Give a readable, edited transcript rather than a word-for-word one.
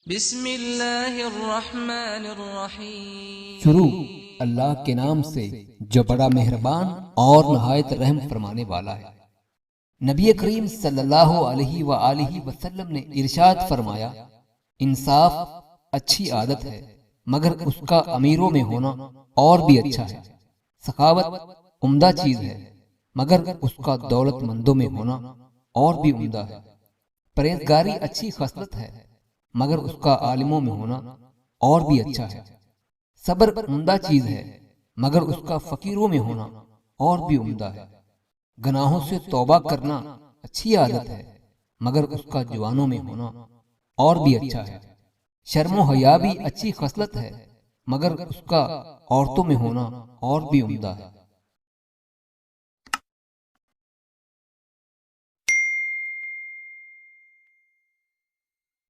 बिस्मिल्लाहिर्रहमानिर्रहीम। शुरू अल्लाह के नाम से जो बड़ा मेहरबान और नहायत रहम फरमाने वाला है। नबी करीम सल्लल्लाहु अलैहि व आलिहि वसल्लम ने इरशाद फरमाया, इंसाफ अच्छी आदत है मगर उसका अमीरों में होना और भी अच्छा है। सखावत उम्दा चीज है मगर उसका दौलतमंदों में होना और भी उम्दा है। परहेजगारी अच्छी खसलत है मगर उसका आलिमों में होना और भी अच्छा है। सब्र उम्दा चीज है मगर उसका फकीरों में होना और भी उम्दा है। गुनाहों से तौबा करना अच्छी आदत है मगर उसका जवानों में होना और भी अच्छा है। शर्मो हया भी अच्छी खसलत है मगर उसका औरतों में होना और भी उम्दा है।